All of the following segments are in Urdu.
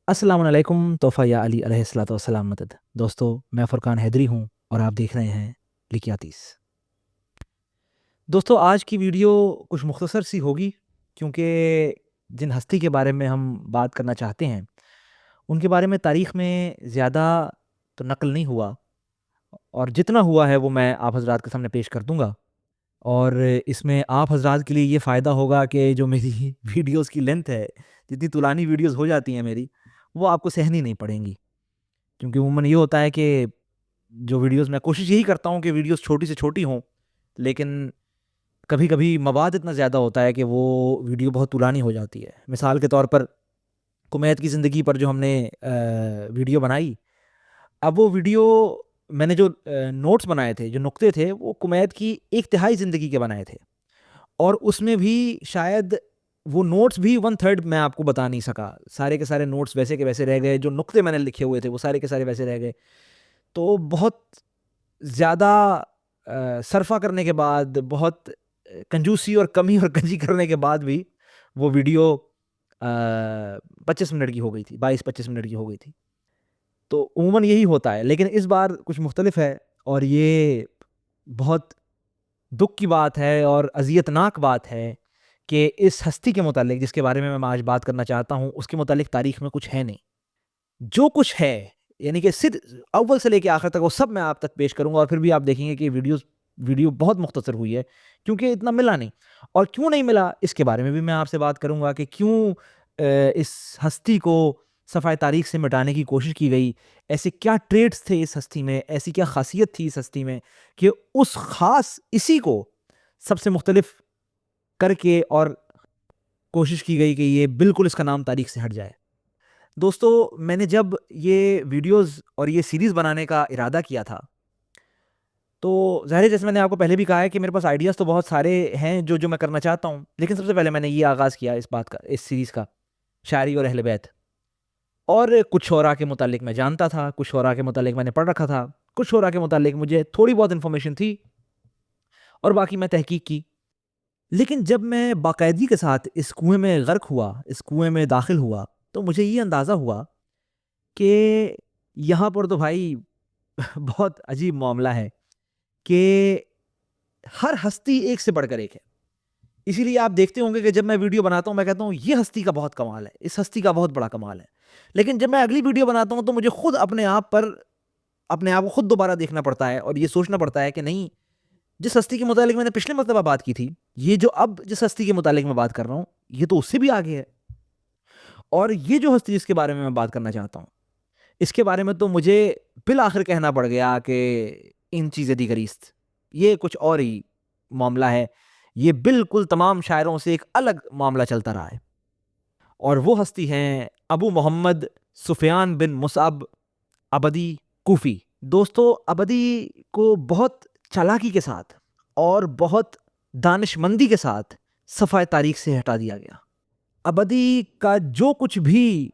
السلام علیکم تحفہ یا علی علیہ الصلوۃ والسلام مدد دوستو، میں فرقان حیدری ہوں اور آپ دیکھ رہے ہیں لکیاتیس۔ دوستو، آج کی ویڈیو کچھ مختصر سی ہوگی کیونکہ جن ہستی کے بارے میں ہم بات کرنا چاہتے ہیں ان کے بارے میں تاریخ میں زیادہ تو نقل نہیں ہوا، اور جتنا ہوا ہے وہ میں آپ حضرات کے سامنے پیش کر دوں گا۔ اور اس میں آپ حضرات کے لیے یہ فائدہ ہوگا کہ جو میری ویڈیوز کی لینتھ ہے، جتنی طولانی ویڈیوز ہو جاتی ہیں میری، وہ آپ کو سہنی نہیں پڑیں گی، کیونکہ عموماً یہ ہوتا ہے کہ جو ویڈیوز میں کوشش یہی کرتا ہوں کہ ویڈیوز چھوٹی سے چھوٹی ہوں، لیکن کبھی کبھی مواد اتنا زیادہ ہوتا ہے کہ وہ ویڈیو بہت طولانی ہو جاتی ہے۔ مثال کے طور پر کمیت کی زندگی پر جو ہم نے ویڈیو بنائی، اب وہ ویڈیو میں نے جو نوٹس بنائے تھے، جو نقطے تھے، وہ کمیت کی ایک تہائی زندگی کے بنائے تھے، اور اس میں بھی شاید وہ نوٹس بھی 1/3 میں آپ کو بتا نہیں سکا۔ سارے کے سارے نوٹس ویسے کے ویسے رہ گئے، جو نقطے میں نے لکھے ہوئے تھے وہ سارے کے سارے ویسے رہ گئے۔ تو بہت زیادہ صرفہ کرنے کے بعد، بہت کنجوسی اور کمی اور کنجی کرنے کے بعد بھی وہ ویڈیو 25 منٹ کی ہو گئی تھی، 22-25 منٹ کی ہو گئی تھی۔ تو عموماً یہی ہوتا ہے، لیکن اس بار کچھ مختلف ہے، اور یہ بہت دکھ کی بات ہے اور اذیت ناک بات ہے کہ اس ہستی کے متعلق جس کے بارے میں آج بات کرنا چاہتا ہوں، اس کے متعلق تاریخ میں کچھ ہے نہیں۔ جو کچھ ہے، یعنی کہ صرف اول سے لے کے آخر تک، وہ سب میں آپ تک پیش کروں گا، اور پھر بھی آپ دیکھیں گے کہ ویڈیو بہت مختصر ہوئی ہے کیونکہ اتنا ملا نہیں۔ اور کیوں نہیں ملا اس کے بارے میں بھی میں آپ سے بات کروں گا کہ کیوں اس ہستی کو صفحہ تاریخ سے مٹانے کی کوشش کی گئی، ایسے کیا ٹریٹس تھے اس ہستی میں، ایسی کیا خاصیت تھی اس ہستی میں کہ اس خاص اسی کو سب سے مختلف کر کے اور کوشش کی گئی کہ یہ بالکل اس کا نام تاریخ سے ہٹ جائے۔ دوستو، میں نے جب یہ ویڈیوز اور یہ سیریز بنانے کا ارادہ کیا تھا، تو ظاہر ہے جیسے میں نے آپ کو پہلے بھی کہا ہے کہ میرے پاس آئیڈیاز تو بہت سارے ہیں جو میں کرنا چاہتا ہوں، لیکن سب سے پہلے میں نے یہ آغاز کیا اس بات کا، اس سیریز کا، شاعری اور اہل بیت۔ اور کچھ شعراء کے متعلق میں جانتا تھا، کچھ شعراء کے متعلق میں نے پڑھ رکھا تھا، کچھ شعراء کے متعلق مجھے تھوڑی بہت انفارمیشن تھی، اور باقی میں تحقیق کی۔ لیکن جب میں باقاعدگی کے ساتھ اس کنویں میں غرق ہوا، اس کنویں میں داخل ہوا، تو مجھے یہ اندازہ ہوا کہ یہاں پر تو بھائی بہت عجیب معاملہ ہے کہ ہر ہستی ایک سے بڑھ کر ایک ہے۔ اسی لیے آپ دیکھتے ہوں گے کہ جب میں ویڈیو بناتا ہوں میں کہتا ہوں یہ ہستی کا بہت کمال ہے، اس ہستی کا بہت بڑا کمال ہے، لیکن جب میں اگلی ویڈیو بناتا ہوں تو مجھے خود اپنے آپ کو خود دوبارہ دیکھنا پڑتا ہے اور یہ سوچنا پڑتا ہے کہ نہیں، جس ہستی کے متعلق میں نے پچھلے مرتبہ بات کی تھی، یہ جو اب جس ہستی کے متعلق میں بات کر رہا ہوں، یہ تو اس سے بھی آگے ہے۔ اور یہ جو ہستی جس کے بارے میں بات کرنا چاہتا ہوں، اس کے بارے میں تو مجھے بالآخر کہنا پڑ گیا کہ ان چیزیں دیگریست، یہ کچھ اور ہی معاملہ ہے، یہ بالکل تمام شاعروں سے ایک الگ معاملہ چلتا رہا ہے۔ اور وہ ہستی ہیں ابو محمد سفیان بن مصعب عبدی کوفی۔ دوستو، عبدی کو بہت چالاکی کے ساتھ اور بہت دانش مندی کے ساتھ صفحہ تاریخ سے ہٹا دیا گیا۔ عبدی کا جو کچھ بھی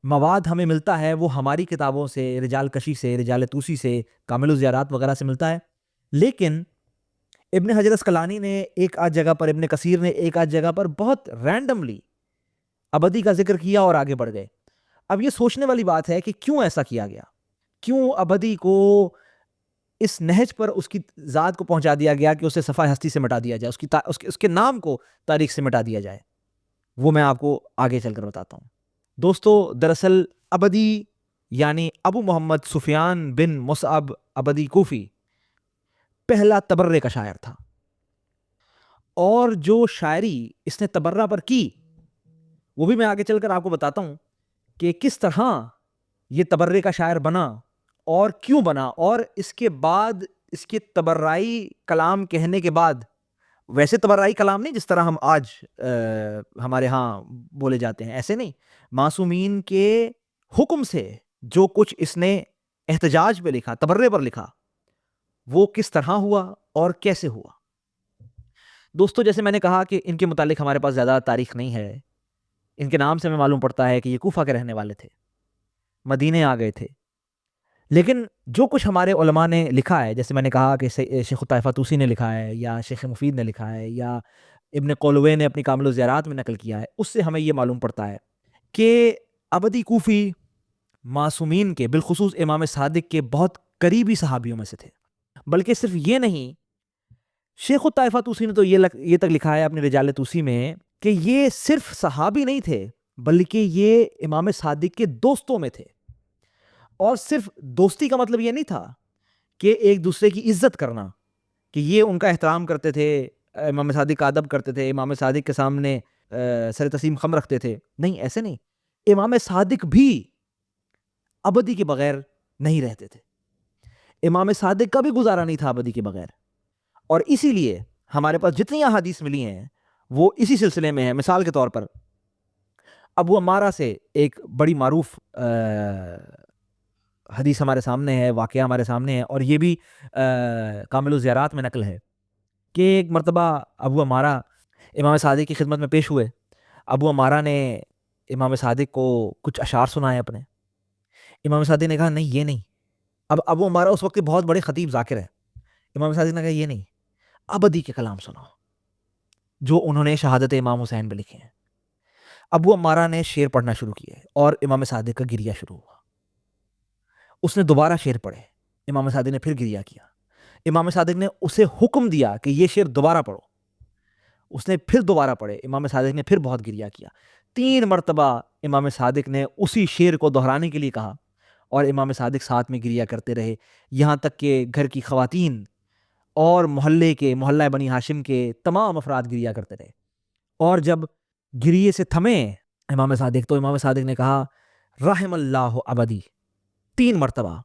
مواد ہمیں ملتا ہے وہ ہماری کتابوں سے، رجال کشی سے، رجال توسی سے، کامل الزیارات وغیرہ سے ملتا ہے، لیکن ابن حجر اسقلانی نے ایک آدھ جگہ پر، ابن کثیر نے ایک آدھ جگہ پر بہت رینڈملی عبدی کا ذکر کیا اور آگے بڑھ گئے۔ اب یہ سوچنے والی بات ہے کہ کیوں ایسا کیا گیا، کیوں عبدی کو اس نہج پر اس کی ذات کو پہنچا دیا گیا کہ اسے صفحہ ہستی سے مٹا دیا جائے، اس کے نام کو تاریخ سے مٹا دیا جائے، وہ میں آپ کو آگے چل کر بتاتا ہوں۔ دوستو، دراصل عبدی یعنی ابو محمد سفیان بن مصعب عبدی کوفی پہلا تبرے کا شاعر تھا، اور جو شاعری اس نے تبرہ پر کی وہ بھی میں آگے چل کر آپ کو بتاتا ہوں کہ کس طرح یہ تبرے کا شاعر بنا اور کیوں بنا، اور اس کے بعد اس کے تبرعی کلام کہنے کے بعد، ویسے تبرعی کلام نہیں جس طرح ہم آج ہمارے ہاں بولے جاتے ہیں، ایسے نہیں، معصومین کے حکم سے جو کچھ اس نے احتجاج پہ لکھا، تبرے پر لکھا، وہ کس طرح ہوا اور کیسے ہوا۔ دوستو، جیسے میں نے کہا کہ ان کے متعلق ہمارے پاس زیادہ تاریخ نہیں ہے، ان کے نام سے ہمیں معلوم پڑتا ہے کہ یہ کوفہ کے رہنے والے تھے، مدینے آ گئے تھے، لیکن جو کچھ ہمارے علماء نے لکھا ہے، جیسے میں نے کہا کہ شیخ طائفہ طوسی نے لکھا ہے، یا شیخ مفید نے لکھا ہے، یا ابن قولوے نے اپنی کامل الزیارات میں نقل کیا ہے، اس سے ہمیں یہ معلوم پڑتا ہے کہ ابدی کوفی معصومین کے بالخصوص امام صادق کے بہت قریبی صحابیوں میں سے تھے. بلکہ صرف یہ نہیں، شیخ الطائفہ طوسی نے تو یہ تک لکھا ہے اپنے رجال طوسی میں کہ یہ صرف صحابی نہیں تھے بلکہ یہ امام صادق کے دوستوں میں تھے. اور صرف دوستی کا مطلب یہ نہیں تھا کہ ایک دوسرے کی عزت کرنا، کہ یہ ان کا احترام کرتے تھے، امام صادق کا ادب کرتے تھے، امام صادق کے سامنے سر تسلیم خم رکھتے تھے. نہیں، ایسے نہیں. امام صادق بھی ابدی کے بغیر نہیں رہتے تھے. امام صادق کا بھی گزارا نہیں تھا ابدی کے بغیر. اور اسی لیے ہمارے پاس جتنی احادیث ملی ہیں وہ اسی سلسلے میں ہیں. مثال کے طور پر ابو عمارہ سے ایک بڑی معروف حدیث ہمارے سامنے ہے، واقعہ ہمارے سامنے ہے، اور یہ بھی کامل الزیارات میں نقل ہے کہ ایک مرتبہ ابو عمارہ امام صادق کی خدمت میں پیش ہوئے. ابو عمارہ نے امام صادق کو کچھ اشعار سنائے اپنے. امام صادق نے کہا نہیں، یہ نہیں. اب ابو عمارہ اس وقت کے بہت بڑے خطیب ذاکر ہے. امام صادق نے کہا یہ نہیں، ابدی کے کلام سناؤ جو انہوں نے شہادت امام حسین میں لکھے ہیں. ابو عمارہ نے شعر پڑھنا شروع کیے اور امام صادق کا گریہ شروع ہوا. اس نے دوبارہ شعر پڑھے، امام صادق نے پھر گریہ کیا. امام صادق نے اسے حکم دیا کہ یہ شعر دوبارہ پڑھو. اس نے پھر دوبارہ پڑھے. امام صادق نے پھر بہت گریہ کیا. 3 مرتبہ امام صادق نے اسی شعر کو دہرانے کے لیے کہا اور امام صادق ساتھ میں گریہ کرتے رہے، یہاں تک کہ گھر کی خواتین اور محلہ بنی ہاشم کے تمام افراد گریہ کرتے رہے. اور جب گریے سے تھمے امام صادق تو امام صادق نے کہا رحم اللہ ابدی 3 مرتبہ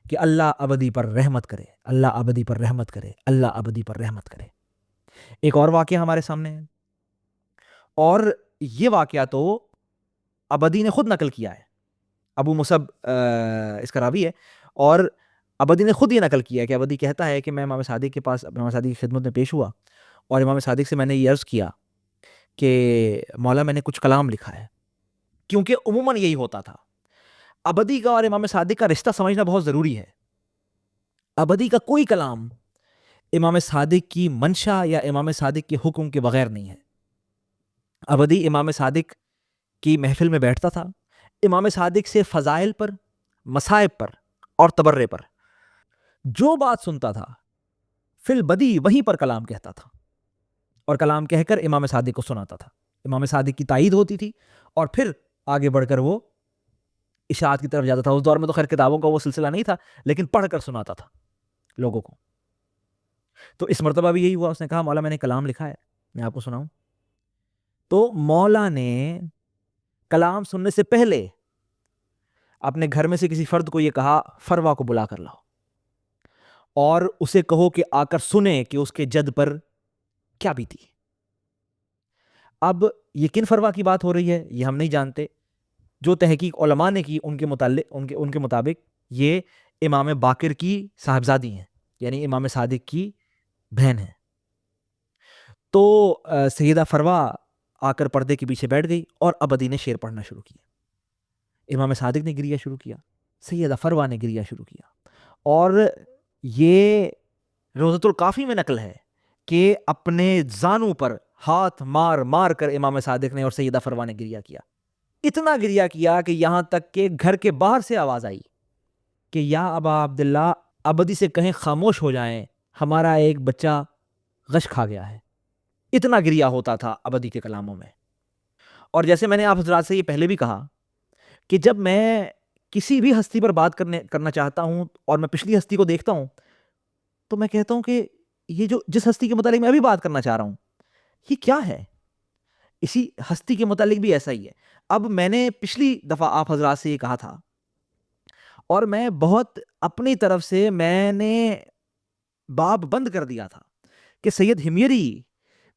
کہ اللہ ابدی پر رحمت کرے، اللہ ابدی پر رحمت کرے، اللہ ابدی پر رحمت کرے. ایک اور واقعہ ہمارے سامنے ہے، اور یہ واقعہ تو ابدی نے خود نقل کیا ہے. ابو مصعب اس کا راوی ہے، اور ابدی نے خود یہ نقل کیا ہے کہ ابدی کہتا ہے کہ میں امام صادق کے پاس امام صادق کی خدمت میں پیش ہوا اور امام صادق سے میں نے یہ عرض کیا کہ مولا میں نے کچھ کلام لکھا ہے. کیونکہ عموماً یہی ہوتا تھا. ابدی کا اور امام صادق کا رشتہ سمجھنا بہت ضروری ہے. ابدی کا کوئی کلام امام صادق کی منشا یا امام صادق کے حکم کے بغیر نہیں ہے. ابدی امام صادق کی محفل میں بیٹھتا تھا، امام صادق سے فضائل پر، مصائب پر اور تبرے پر جو بات سنتا تھا فی البدی وہیں پر کلام کہتا تھا، اور کلام کہہ کر امام صادق کو سناتا تھا. امام صادق کی تائید ہوتی تھی اور پھر آگے بڑھ کر وہ اشاعت کی طرف جاتا تھا. اس دور میں تو خیر کتابوں کا وہ سلسلہ نہیں تھا، لیکن پڑھ کر سناتا تھا لوگوں کو. تو اس مرتبہ بھی یہی ہوا. اس نے کہا مولا میں نے کلام لکھا ہے، میں آپ کو سناؤں. تو مولا نے کلام سننے سے پہلے اپنے گھر میں سے کسی فرد کو یہ کہا فروا کو بلا کر لاؤ اور اسے کہو کہ آ کر سنے کہ اس کے جد پر کیا بیتی. اب یہ کن فروا کی بات ہو رہی ہے یہ ہم نہیں جانتے. جو تحقیق علماء نے کی ان کے مطابق یہ امام باقر کی صاحبزادی ہیں، یعنی امام صادق کی بہن ہیں. تو سیدہ فروا آ کر پردے کے پیچھے بیٹھ گئی اور ابدی نے شعر پڑھنا شروع کیا. امام صادق نے گریہ شروع کیا، سیدہ فروا نے گریہ شروع کیا. اور یہ روضۃ الکافی میں نقل ہے کہ اپنے زانوں پر ہاتھ مار مار کر امام صادق نے اور سیدہ فروا نے گریہ کیا. اتنا گریہ کیا کہ یہاں تک کہ گھر کے باہر سے آواز آئی کہ یا ابا عبداللہ ابدی سے کہیں خاموش ہو جائیں، ہمارا ایک بچہ غش کھا گیا ہے. اتنا گریہ ہوتا تھا ابدی کے کلاموں میں. اور جیسے میں نے آپ حضرات سے یہ پہلے بھی کہا کہ جب میں کسی بھی ہستی پر بات کرنا چاہتا ہوں اور میں پچھلی ہستی کو دیکھتا ہوں تو میں کہتا ہوں کہ یہ جس ہستی کے متعلق میں ابھی بات کرنا چاہ رہا ہوں یہ کیا ہے. اسی ہستی کے متعلق بھی ایسا ہی ہے. اب میں نے پچھلی دفعہ آپ حضرات سے یہ کہا تھا اور میں بہت اپنی طرف سے میں نے باب بند کر دیا تھا کہ سید حمیری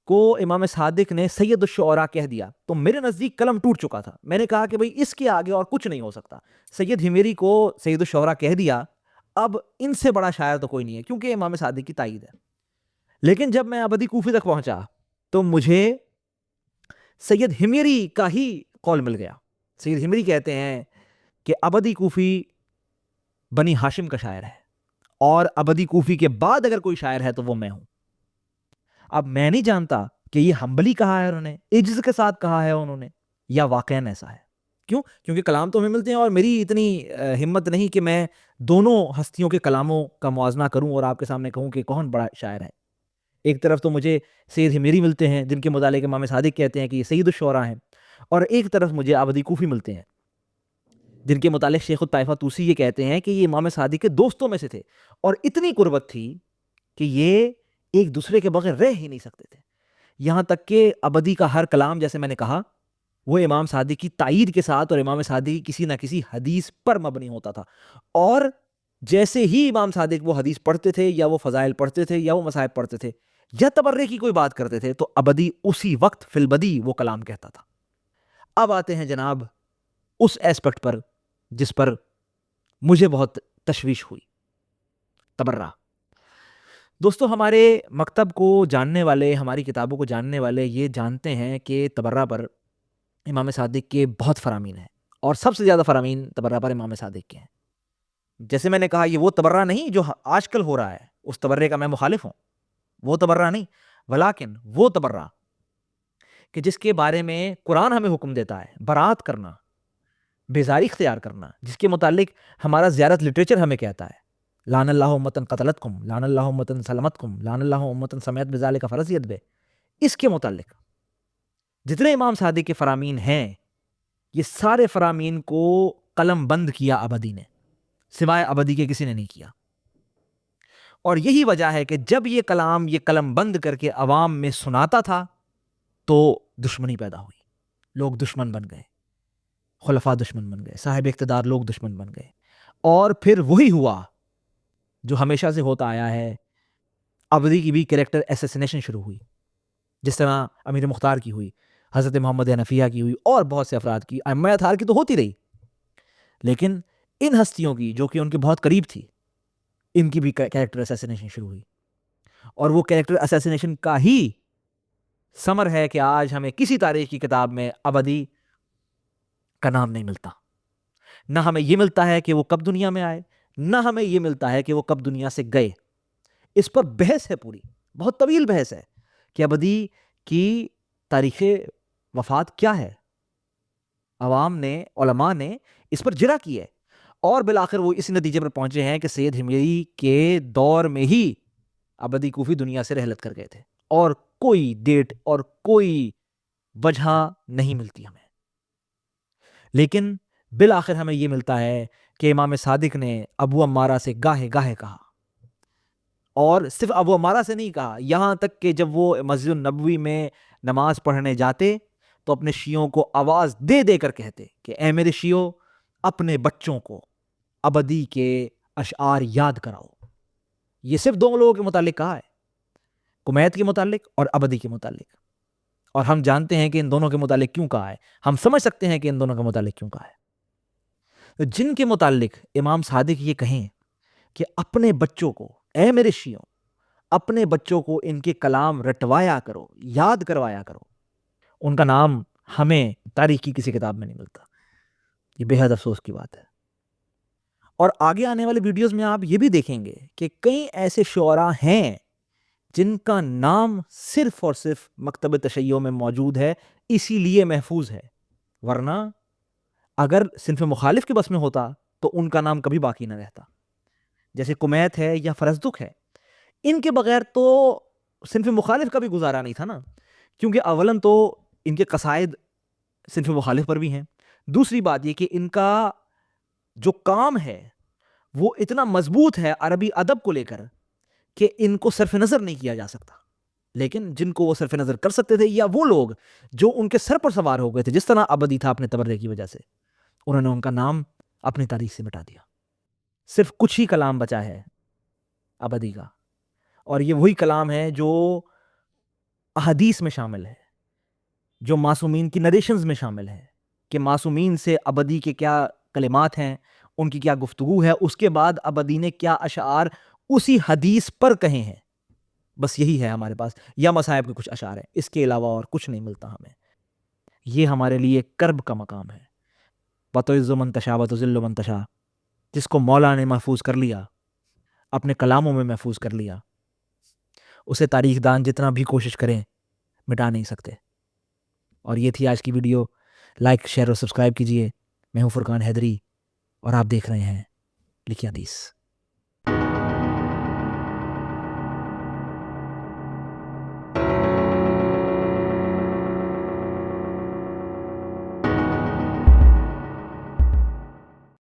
کو امام صادق نے سید الشعراء کہہ دیا تو میرے نزدیک قلم ٹوٹ چکا تھا. میں نے کہا کہ بھئی اس کے آگے اور کچھ نہیں ہو سکتا. سید حمیری کو سید الشعراء کہہ دیا، اب ان سے بڑا شاعر تو کوئی نہیں ہے کیونکہ امام صادق کی تائید ہے. لیکن جب میں ابدی کوفی تک پہنچا تو مجھے سید حمیری کا ہی قول مل گیا. سید حمیری کہتے ہیں کہ ابدی کوفی بنی ہاشم کا شاعر ہے اور ابدی کوفی کے بعد اگر کوئی شاعر ہے تو وہ میں ہوں. اب میں نہیں جانتا کہ یہ حنبلی کہا ہے انہوں نے، عجز کے ساتھ کہا ہے انہوں نے، یا واقعاً ایسا ہے. کیوں؟ کیونکہ کلام تو ہمیں ملتے ہیں، اور میری اتنی ہمت نہیں کہ میں دونوں ہستیوں کے کلاموں کا موازنہ کروں اور آپ کے سامنے کہوں کہ کون بڑا شاعر ہے۔ ایک طرف تو مجھے سید ہمیری ملتے ہیں جن کے متعلق امام صادق کہتے ہیں کہ یہ سید الشعراء ہیں، اور ایک طرف مجھے عبدی کوفی ملتے ہیں جن کے متعلق شیخ الطائفہ طوسی یہ کہتے ہیں کہ یہ امام صادق کے دوستوں میں سے تھے، اور اتنی قربت تھی کہ یہ ایک دوسرے کے بغیر رہ ہی نہیں سکتے تھے، یہاں تک کہ عبدی کا ہر کلام، جیسے میں نے کہا، وہ امام صادق کی تائید کے ساتھ اور امام صادق کی کسی نہ کسی حدیث پر مبنی ہوتا تھا، اور جیسے ہی امام صادق وہ حدیث پڑھتے تھے یا وہ فضائل پڑھتے تھے یا وہ مصائب پڑھتے تھے یا تبرے کی کوئی بات کرتے تھے تو عبدی اسی وقت فی البدی وہ کلام کہتا تھا۔ اب آتے ہیں جناب اس ایسپیکٹ پر جس پر مجھے بہت تشویش ہوئی، تبرہ۔ دوستو، ہمارے مکتب کو جاننے والے، ہماری کتابوں کو جاننے والے یہ جانتے ہیں کہ تبرہ پر امام صادق کے بہت فرامین ہیں، اور سب سے زیادہ فرامین تبرہ پر امام صادق کے ہیں۔ جیسے میں نے کہا، یہ وہ تبرہ نہیں جو آج کل ہو رہا ہے، اس تبرے کا میں مخالف ہوں، وہ تبرہ نہیں، ولیکن وہ تبرہ کہ جس کے بارے میں قرآن ہمیں حکم دیتا ہے برات کرنا، بیزاری اختیار کرنا، جس کے متعلق ہمارا زیارت لٹریچر ہمیں کہتا ہے لعن اللہ امتن قتلتکم، لعن اللہ امتن سلمتکم، لعن اللہ امتن سمیت بذالک فرضیت بے، اس کے متعلق جتنے امام صادق کے فرامین ہیں، یہ سارے فرامین کو قلم بند کیا عبدی نے، سوائے عبدی کے کسی نے نہیں کیا، اور یہی وجہ ہے کہ جب یہ کلام یہ قلم بند کر کے عوام میں سناتا تھا تو دشمنی پیدا ہوئی، لوگ دشمن بن گئے، خلفاء دشمن بن گئے، صاحب اقتدار لوگ دشمن بن گئے، اور پھر وہی ہوا جو ہمیشہ سے ہوتا آیا ہے، عبدی کی بھی کریکٹر اسیسینیشن شروع ہوئی، جس طرح امیر مختار کی ہوئی، حضرت محمد حنفیہ کی ہوئی، اور بہت سے افراد کی، ائمہ اطہار کی تو ہوتی رہی، لیکن ان ہستیوں کی جو کہ ان کے بہت قریب تھی، ان کی بھی کریکٹر اسیسینیشن شروع ہوئی، اور وہ کریکٹر اسیسینیشن کا ہی ثمر ہے کہ آج ہمیں کسی تاریخ کی کتاب میں عبدی کا نام نہیں ملتا، نہ ہمیں یہ ملتا ہے کہ وہ کب دنیا میں آئے، نہ ہمیں یہ ملتا ہے کہ وہ کب دنیا سے گئے۔ اس پر بحث ہے، پوری بہت طویل بحث ہے کہ عبدی کی تاریخ وفات کیا ہے، عوام نے، علماء نے اس پر جرا کی ہے، اور بالآخر وہ اس نتیجے پر پہنچے ہیں کہ سید ہمیری کے دور میں ہی عبدی کوفی دنیا سے رحلت کر گئے تھے، اور کوئی ڈیٹ اور کوئی وجہ نہیں ملتی ہمیں، لیکن بالآخر ہمیں یہ ملتا ہے کہ امام صادق نے ابو عمارہ سے گاہے گاہے کہا، اور صرف ابو عمارہ سے نہیں کہا، یہاں تک کہ جب وہ مسجد النبوی میں نماز پڑھنے جاتے تو اپنے شیعوں کو آواز دے دے کر کہتے کہ اے میرے شیعوں، اپنے بچوں کو عبدی کے اشعار یاد کراؤ۔ یہ صرف دو لوگوں کے متعلق کہا ہے، کمیت کے متعلق اور عبدی کے متعلق، اور ہم جانتے ہیں کہ ان دونوں کے متعلق کیوں کہا ہے، ہم سمجھ سکتے ہیں کہ ان دونوں کے متعلق کیوں کہا ہے۔ جن کے متعلق امام صادق یہ کہیں کہ اپنے بچوں کو، اے میرے شیعوں، اپنے بچوں کو ان کے کلام رٹوایا کرو، یاد کروایا کرو، ان کا نام ہمیں تاریخ کی کسی کتاب میں نہیں ملتا۔ یہ بے حد افسوس کی بات ہے، اور آگے آنے والے ویڈیوز میں آپ یہ بھی دیکھیں گے کہ کئی ایسے شعراء ہیں جن کا نام صرف اور صرف مکتب تشیع میں موجود ہے، اسی لیے محفوظ ہے، ورنہ اگر صنف مخالف کے بس میں ہوتا تو ان کا نام کبھی باقی نہ رہتا، جیسے کمیت ہے یا فرزدق ہے، ان کے بغیر تو صنف مخالف کا بھی گزارا نہیں تھا نا، کیونکہ اولاً تو ان کے قصائد صنف مخالف پر بھی ہیں، دوسری بات یہ کہ ان کا جو کام ہے وہ اتنا مضبوط ہے عربی ادب کو لے کر کہ ان کو صرف نظر نہیں کیا جا سکتا، لیکن جن کو وہ صرف نظر کر سکتے تھے، یا وہ لوگ جو ان کے سر پر سوار ہو گئے تھے، جس طرح عبدی تھا اپنے تبرے کی وجہ سے، انہوں نے ان کا نام اپنی تاریخ سے مٹا دیا۔ صرف کچھ ہی کلام بچا ہے عبدی کا، اور یہ وہی کلام ہے جو احادیث میں شامل ہے، جو معصومین کی نریشنز میں شامل ہے، کہ معصومین سے عبدی کے کیا کلمات ہیں، ان کی کیا گفتگو ہے، اس کے بعد عبدی نے کیا اشعار اسی حدیث پر کہے ہیں، بس یہی ہے ہمارے پاس، یا مصائب کے کچھ اشعار ہیں، اس کے علاوہ اور کچھ نہیں ملتا ہمیں۔ یہ ہمارے لیے کرب کا مقام ہے۔ وَتُعِزُّ مَن تَشَاءُ وَتُذِلُّ مَن تَشَاءُ، جس کو مولا نے محفوظ کر لیا، اپنے کلاموں میں محفوظ کر لیا، اسے تاریخ دان جتنا بھی کوشش کریں مٹا نہیں سکتے۔ اور یہ تھی آج کی ویڈیو، لائک شیئر اور سبسکرائب کیجیے. میں ہوں فرقان حیدری اور آپ دیکھ رہے ہیں لکھی حدیث.